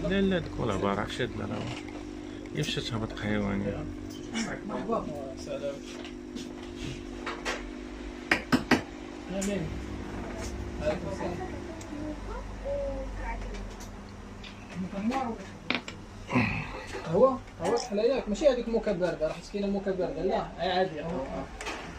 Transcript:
لا لا تكون عبارة عن شد لا يمشي تهبط حيوانية. امين. عليكم السلام. هو سحله ياك ماشي هذيك موكا بارده، راح تسكينه موكا بارده لا عاديه.